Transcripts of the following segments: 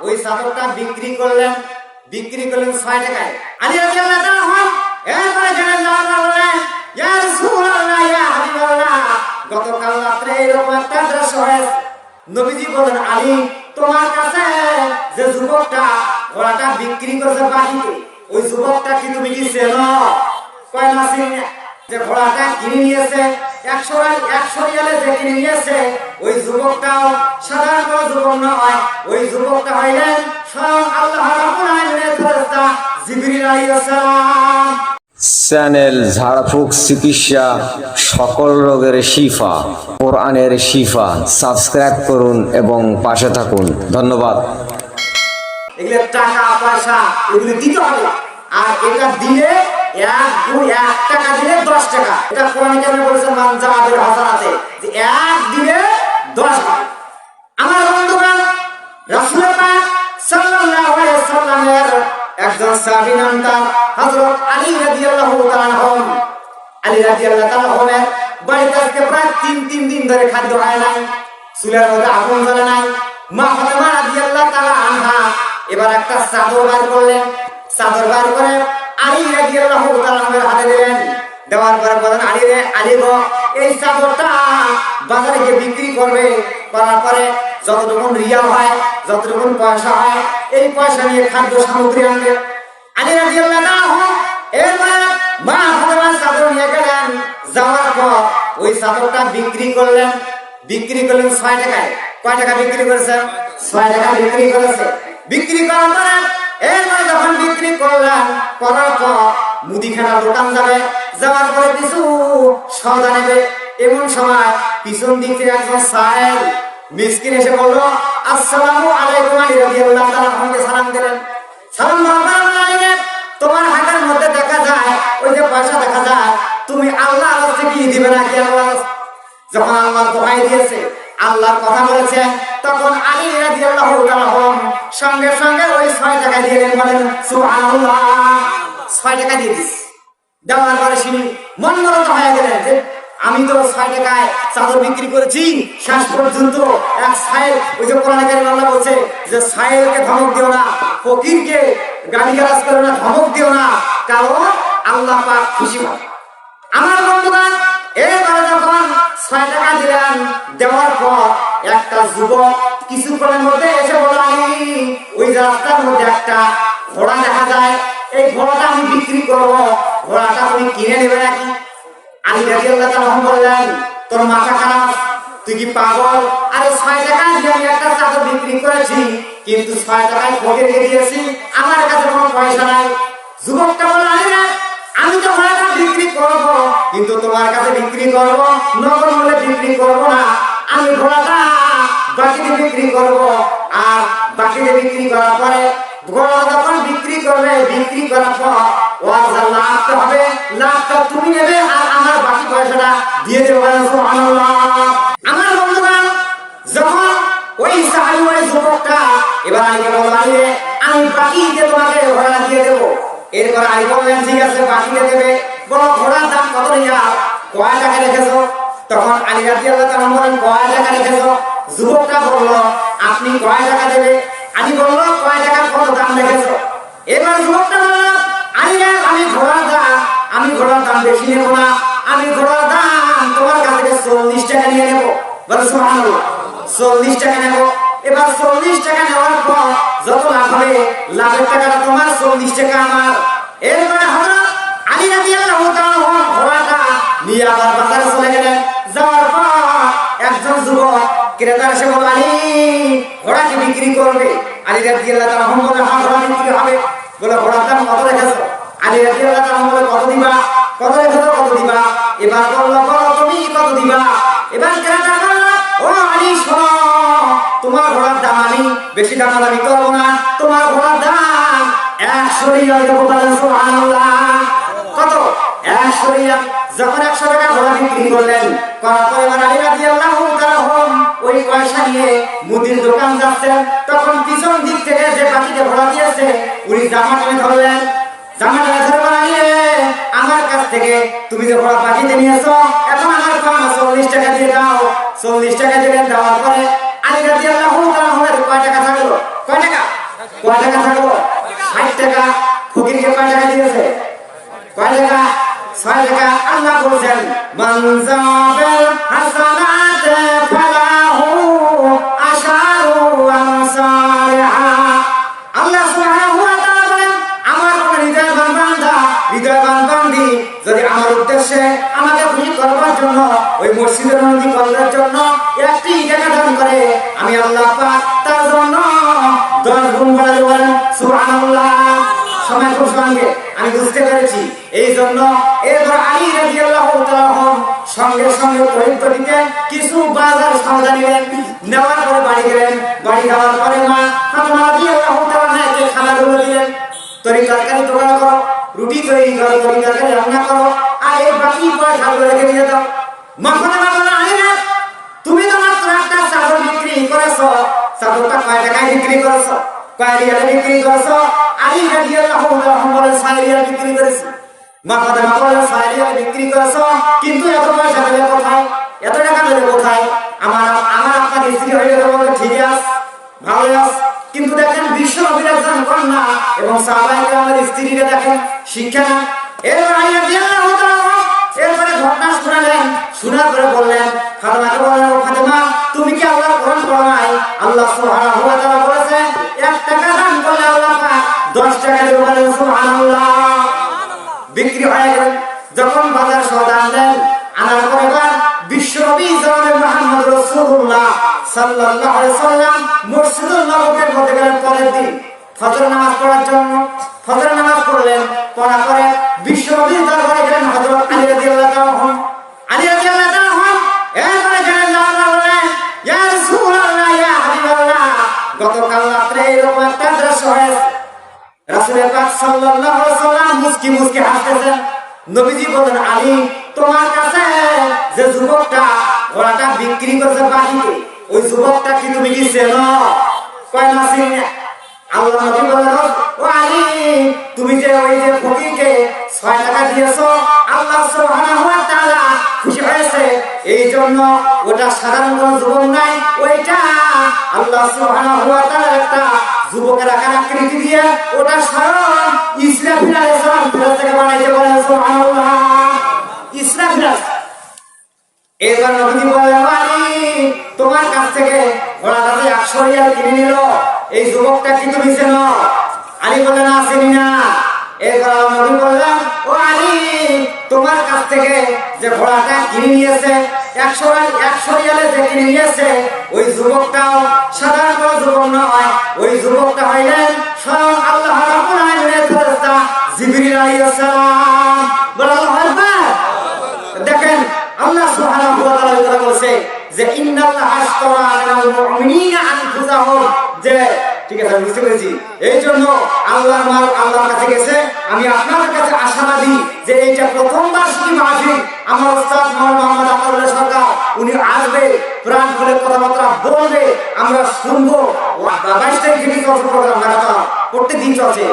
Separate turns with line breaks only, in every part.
ওই চাদরটা বিক্রি করলেন 6 টাকায়। আলী রাদিয়াল্লাহু তাআলা এরপরে গেলেন যাওয়ার বললেন, ইয়া রাসূলুল্লাহ, ইয়া হাবিবাল্লাহ, গতকাল রাতে এরকম একটা দৃশ্য হয়েছে। নবীজি বলেন, আলী, তোমার কাছে যে যুবকটা ঘোড়াটা বিক্রি করেছে বাকিতে, ওই যুবকটা কি তুমি কি চেনো? কয় না চিনি না। যে ঘোড়াটা কিনে নিয়েছে 100 রিয়ালে যে কিনে নিয়েছে, ওই যুবকটাও সাধারণ কোনো যুবক নয়। ওই যুবকটা হইলেন স্বয়ং আল্লাহ রাব্বুল আলামিনের ফেরেশতা জিবরিল আলাইহিস সালাম।
চ্যানেল ঝাড়ফুঁক চিকিৎসা, সকল রোগের শিফা, কোরআনের শিফা। সাবস্ক্রাইব করুন এবং পাশে থাকুন। ধন্যবাদ।
এগুলো টাকা পয়সা এগুলো দিতে হবে, আর এটা দিলে 1 টাকা দিলে 10 টাকা। এটা কোরআনে কেন বলেছে, মান জাআবিল হাসানাতে, যে 1 দিলে 10 টাকা। আমার বন্ধুগণ, রাসূল পাক সাল্লাল্লাহু আলাইহি সাল্লামের একজন সাহাবী নাম তার হযরত আলী রাদিয়াল্লাহু তাআলা আনহু। আলী রাদিয়াল্লাহু তাআলা আনহু বাড়িতে আজকে প্রায় 3 দিন ধরে খাদ্য হয় নাই, চুলার মধ্যে আগুন জ্বলে নাই। মা ফাতেমা রাদিয়াল্লাহু তাআলা আনহা এবার একটা চাদর বার করলেন। চাদর বার করে আলী রাদিয়াল্লাহু তাআলা আনহুর হাতে দিলেন। দেওয়ার পরে বলেন, আলী রে, আলী গো, এই চাদরটা বাজারে গিয়ে বিক্রি করবে। করার পরে যতটুকু রিয়াল হয়, যতটুকু পয়সা হয়, এই পয়সা নিয়ে খাদ্য সামগ্রী আনবে। আলী রাদিয়াল্লাহু তাআলা আনহু এরপরে মা ফাতেমার চাদর নিয়ে গেলেন। যাওয়ার পর ওই চাদরটা বিক্রি করলেন 6 টাকায়। কয় টাকা বিক্রি করেছেন? 6 টাকা বিক্রি করেছে। বিক্রি করার পরে এরপরে যখন বিক্রি করলেন, করার পর মুদিখানার দোকান যাবে, যাওয়ার পরে কিছু সওদা নেবে। এমন সময় পিছন দিক থেকে একজন সাহেব মিসকিন এসে বলল, আসসালামু আলাইকুম। আলী রাদিয়াল্লাহু তাআলা আনহুকে সালাম দিলেন। সালাম বললেন, তোমার হাতের মধ্যে দেখা যায় ওই যে পয়সা দেখা যায়, তুমি আল্লাহর কাছে কি দিবে নাকি? আল্লাহ যখন আল্লাহর দোহাই দিয়েছে, আল্লাহর কথা বলেছে, তখন আলী রাদিয়াল্লাহু তাআলা সঙ্গে সঙ্গে ওই 6 টাকা দিয়ে দিলেন। বলেন সুবহানাল্লাহ। 6 টাকা দিয়ে দিস। দেওয়ার পরে তিনি মনমরত হয়ে গেলেন যে আমি তো 6 টাকায় চাদর বিক্রি করেছি। শেষ পর্যন্ত এক সাহেব, ওই যে কোরআনে কারিমে আল্লাহ বলছে যে সাহেবকে ধমক দিও না, ফকিরকে গালিগালাজ করো না, ধমক দিও না, কারণ আল্লাহ পাক খুশি হয়। আমার বন্ধুগণ, এবারে যখন 6 টাকা দিলেন, দেওয়ার পর একটা যুবক কিছুক্ষণের মধ্যে এসে বলল, ওই রাস্তার মধ্যে একটা ঘোড়া দেখা যায়, এই ঘোড়াটা আমি বিক্রি করবো, ঘোড়াটা তুমি কিনে নেবে নাকি? আলী রাদিয়াল্লাহু তাআলা বললেন, তোর মাথা খারাপ, তুই কি পাগল? আরে 6 টাকা দিয়ে আমি একটা চাদর বিক্রি করেছি, কিন্তু 6 টাকায় ফকিরকে দিয়েছি, আমার কাছে কোনো পয়সা নাই। যুবকটা বলল, আমি তো ঘোড়াটা বিক্রি করবো, কিন্তু তোমার কাছে বিক্রি করবো, নগদ মূল্যে বিক্রি করবো না। আমি ঘোড়াটা বাকিতে বিক্রি করবো, আর বাকিতে বিক্রি করার পরে ঘোড়া যখন বিক্রি করবে, বিক্রি করার পর ওর যা লাভটা হবে, লাভটা তুমি নেবে, আর আমার বাকি পয়সাটা দিয়ে দেবে। সুবহানাল্লাহ। আমার বন্ধুগণ, যখন ওই সাহাবী, ওই যুবকটা এবার আলীকে বলল, আমি বাকিতে তোমাকে ঘোড়া দিয়ে দেবো। এরপর আলী বললেন, ঠিক আছে, বাকিতে দেবে। বলো, ঘোড়ার দাম কত রিয়াল? কয় টাকা রেখেছো? তখন আলী রাদিয়াল্লাহু তাআলা বলেন, কয় টাকা রেখেছো? যুবকটা বলল, আপনি কয় টাকা দেবে? আলী বলল, কয় টাকা কত দাম রেখেছো? এবার যুবকটা বলল, আমি ঘোড়ার দাম বেশি নেবো না, আমি ঘোড়ার দাম তোমার কাছ থেকে 40 টাকা নিয়ে নেবো। বলো সুবহানাল্লাহ। 40 টাকা নেবো। এবার 40 টাকা নেওয়ার পর যত লাভ হবে, লাভের টাকাটা তোমার, 40 টাকা আমার। এরপরে হযরত আলী রাদিয়াল্লাহু তাআলা ঘোড়াটা নিয়ে আবার বাজারে চলে গেলেন। যাওয়ার পর একজন যুবক ক্রেতা এসে বলল, ঘোড়া কি বিক্রি করবে? আলী রাদিয়াল্লাহু তাআলা বললেন, হ্যাঁ, ঘোড়া বিক্রি হবে। বলে, ঘোড়ার দাম কত রেখেছো? আলী রাদিয়াল্লাহু তাআলা বললেন, কত দিবা? কত রেখেছো? কত দিবা? এবার বলল, বলো তুমি কত দিবা? এবার ক্রেতা বলল, ও আলী, শোনো, তোমার ঘোড়ার দাম আমি বেশি দাম আমি করবো না, তোমার ঘোড়ার দাম 100 রিয়াল দেবো। বলেন সুবহানাল্লাহ। কত? 100 রিয়াল। যখন 100 টাকা ঘোড়া বিক্রি করলেন, করার পরে আলী রাদিয়াল্লাহু তাআলা ওই পয়সা নিয়ে মুদির দোকান যাচ্ছেন, তখন পিছন দিক থেকে যে বাকিতে ঘোড়া দিয়েছে, উনি জামা টেনে ধরলেন। জামা টেনে ধরে বললেন, আমার কাছ থেকে তুমি যে ঘোড়া বাকিতে নিয়েছো, এখন আমার 40 টাকা দিয়ে দাও। 40 টাকা দিলেন। দেওয়ার পরে আলী রাদিয়াল্লাহু তাআলা কয় টাকা থাকলো? কয় টাকা? কয় টাকা থাকবো? 60 টাকা। ফকিরকে কয় টাকা দিয়েছে? কয় টাকা? 6 টাকা। আল্লাহ বলছেন মান জাবাল হাসানাতে ফালাহু আশারু আমসালিহা। আল্লাহ সুবহানাহু ওয়া তাআলা বলেন আমার কোন হৃদয়বান বান্দা, হৃদয়বান বান্দি যদি আমার উদ্দেশ্যে আমাকে খুশি করবার জন্য ওই মসজিদের উন্নতি করার জন্য একটি টাকা দান করে, আমি আল্লাহ পাক তার জন্য 10 গুণ বাড়াতে বলেন সুবহানাল্লাহ। সময় খুব সঙ্গে আমি বুঝতে পেরেছি। এই জন্য এরপর আলী রাদিয়াল্লাহু তাআলা সঙ্গে সঙ্গে তরিকে কিছু বাজার সওদা নিলেন, নেওয়ার পরে বাড়ি গেলেন। বাড়ি যাওয়ার পরে মা ফাতেমা রাদিয়াল্লাহু তাআলাকে খানাগুলো দিলেন। তরকারি জোগাড় করো, রুটি তৈরি করো, তরকারি রান্না করো, আর এই বাকি পয়সাগুলো রেখে দিয়ে দাও। মা ফাতেমা বললেন আলী না, তুমি তো মাত্র একটা চাদর বিক্রি করেছো, চাদরটা কয় টাকায় বিক্রি করেছো? কয় রিয়ালে বিক্রি করেছো? আলী রাদিয়াল্লাহু তাআলা বলেন 6 রিয়াল বিক্রি করেছি। মা ফাতেমা বলেন 6 রিয়াল বিক্রি করেছো, কিন্তু এত পয়সা পেলে কোথায়? এত টাকা পেলে কোথায়? আমার আপনার স্ত্রী হয়ে গেল বলে ঠিক আছে, ভালো আছে, কিন্তু দেখেন বিশ্ব নবীর একজন কন্যা এবং সাহাবায়ে কেরামের স্ত্রীকে দেখেন, শিক্ষা না। এরপর আলী রাদিয়াল্লাহু তাআলা এরপরে ঘটনা শোনালেন, শোনার পরে বললেন ফাতেমাকে বললেন ও ফাতেমা তুমি কি আল্লাহর কোরআন পড়ো নাই? আল্লাহ সুবহানাহু ওয়া তাআলা বলেছে 1 টাকা দান করলে আল্লাহ পাক 10 টাকা দেবে, বলেন সুবহানাল্লাহ। বিক্রি হয়ে গেল। যখন বাজার সওদা আনলেন, আনার পরে বিশ্বনবী জনাবে মুহাম্মদ রাসূলুল্লাহ সাল্লাল্লাহু আলাইহি ওয়াসাল্লাম মসজিদুল নববীর মধ্যে গেলেন পরের দিন ফজর নামাজ পড়ার জন্য। ফজর নামাজ পড়লেন, পড়ার পরে বিশ্বনবীর দরবারে গেলেন হযরত আলী রাদিয়াল্লাহু তাআলা। আলী রাদিয়াল্লাহু তাআলা এরপরে গেলেন বললেন ইয়া রাসূলুল্লাহ ইয়া হাবিবাল্লাহ, গতকাল রাতে এরকম একটা দৃশ্য হয়েছে। রাসূল পাক সাল্লাল্লাহু আলাইহি ওয়াসাল্লাম মুস্কি মুস্কি হাসতেছেন। নবীজি বলেন আলী তোমার কাছে যে যুবকটা ঘোড়াটা বিক্রি করেছে বাকিতে, ওই যুবকটা কি তুমি কি চেনো? কয় না চিনি না। আল্লাহ নবী বলেন ও আলী তুমি যে ওই যে ফকিরকে 6 টাকা দিয়েছো, আল্লাহ সুবহানাহু ওয়া তাআলা খুশি হয়েছে, এই জন্য ওটা সাধারণ কোন যুবক নাই, ওইটা আল্লাহ সুবহানাহু ওয়া তাআলা একটা যুবকের আকৃতি দিয়ে ওটা স্বয়ং ইসরাফিল আলাইহিস সালাম ফেরেশতাকে বানাইতে, বলেন সুবহানাল্লাহ। ইসরাফিল এবার নবী বলেন আলী তোমার কাছ থেকে ঘোড়াটা 100 রিয়াল কিনে নিল, এই যুবকটা কি তুমি চেনো? আলী বলেন না চিনি না। এবার নবী বললেন ও আলী তোমার কাছ থেকে যে ঘোড়াটা কিনে নিয়েছে 100 রিয়ালে যে কিনে নিয়েছে, ওই যুবকটাও সাধারণ কোনো যুবক নয়, ওই যুবকটা হইলেন স্বয়ং আল্লাহ রাব্বুল আলামিনের ফেরেশতা জিবরিল আলাইহিস সালাম। বলেন আল্লাহু আকবার। দেখেন আল্লাহ সুবহানাহু ওয়া তাআলা বলেছে যে ইন্নাল্লাহা আশতারা মিনাল মুমিনিনা আনফুসাহুম, যে ঠিক আছে বুঝতে পেরেছি। এই জন্য আল্লাহর মাল আল্লাহর কাছে গেছে। আমি আপনাদের কাছে আশাবাদী যে এইটা প্রথম বার্ষিকী মাহফিল, আমার ওস্তাদ মোহাম্মদ আনোয়ার সরকার উনি আসবে, প্রাণ খুলে কথাবার্তা বলবে, আমরা শুনবো। 22 তারিখে কি চলছে প্রোগ্রাম, লাগাতার প্রত্যেক দিন চলছে।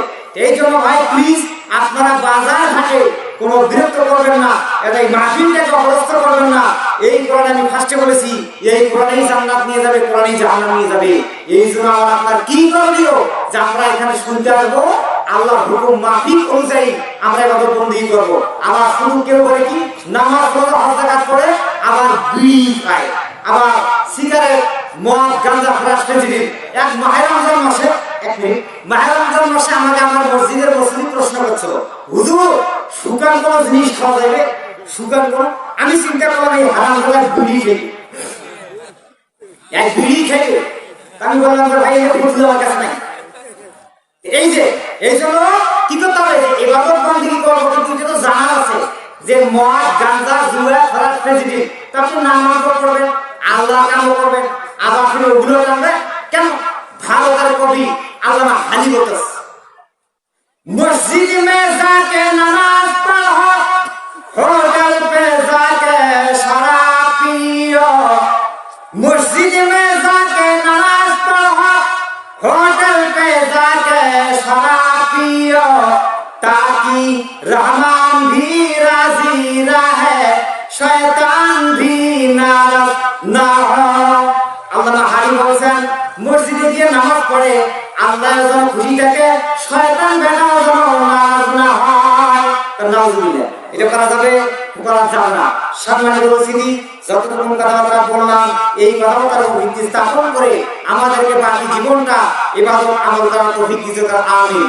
এই জন্য ভাই প্লিজ আপনারা বাজার ঘাটে কোনো বিরক্ত করবেন না, এই মাহফিলটাকে অবস্থ করবেন না। এই কোরআন আমি ফার্স্টে বলেছি, এই কোরআনেই জান্নাত নিয়ে যাবে, কোরআনেই জাহান্নাম নিয়ে যাবে। এই জন্য আপনার কি করণীয় যে আমরা এখানে শুনতে আসবো, আল্লাহর হুকুম মাফিক অনুযায়ী আমরা ইবাদত বন্দেগী করব। আবার শুধু কেউ করে কি নামাজ পড়ে হজ যাকাত পড়ে আবার বিড়ি খায়, আবার সিগারেট মদ গাঁজা ফ্রাস খেয়ে এক মাহে রমজান মাসে মাহে রমজান মাসে আমাকে আমার মসজিদের মুসলিম প্রশ্ন করছিল, হুজুর শুকান কোন জিনিস খাওয়া যাবে? শুকান কোন? আমি চিন্তা করলাম এই হারাম হালাল বিড়ি খেয়ে, এক বিড়ি খেয়ে আমি বললাম যে ভাই এটা বুঝতে আমার কাছে নাই। এই জন্য কি করতে হবে, ইবাদত বন্দেগী করবো, কিন্তু তো জানা আছে যে মদ গাঁজা জুয়া ফ্রাস খেয়ে তারপর নামাজ পড়বেন, আল্লাহ কাম করবেন, আবার আপনি ওগুলো জানবে কেন? ভালো করে কবি আল্লামা হানি বলতেছে মসজিদ মে যাকে নামাজ পড়ো, হোটেল পে যাকে শরাব পিও। মসজিদ মে যাকে নামাজ পড়ো, হোটেল পে যাকে শরাব पियो ताकि रहमान भी राजी रहे शैतान भी नाराज ना हो। আল্লাহ হারি বলেছেন মসজিদে গিয়ে নামাজ পড়ে করে আল্লাহ যেন খুশি থাকে, শয়তান বেটাও যেন নারাজ না হয়। নাউজুবিল্লাহ, এটা করা যাবে? করা যাবে না। সম্মানিত উপস্থিতি, যতটুকু কথাবার্তা বললাম এই কথাবার্তার উপর ভিত্তি স্থাপন করে আমাদেরকে বাকি জীবনটা ইবাদত আমল করার তৌফিক দিতে। আমিন।